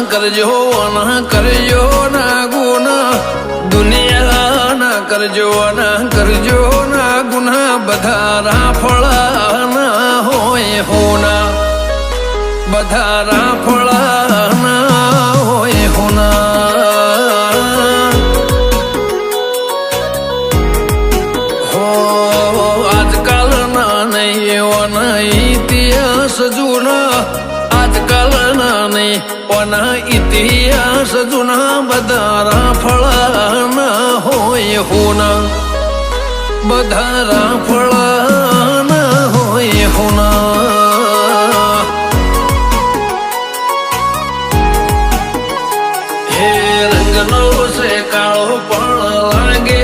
કરજો ના કરજો ના ગુના દુનિયા ના કરજો ના ગુના બધા રાફળા ના હોય હોના બધા રાફળા ના હોય હોના હો આજકાલ ના નહીં એવાના ઇતિહાસ જૂના આજકાલ ના નહીં ઓના ઇતિહાસ જૂના બધા રાફળા ના હોય હોના બધા રાફળા ના હોય હોના હે રંગનો છે કાળો પણ લાગે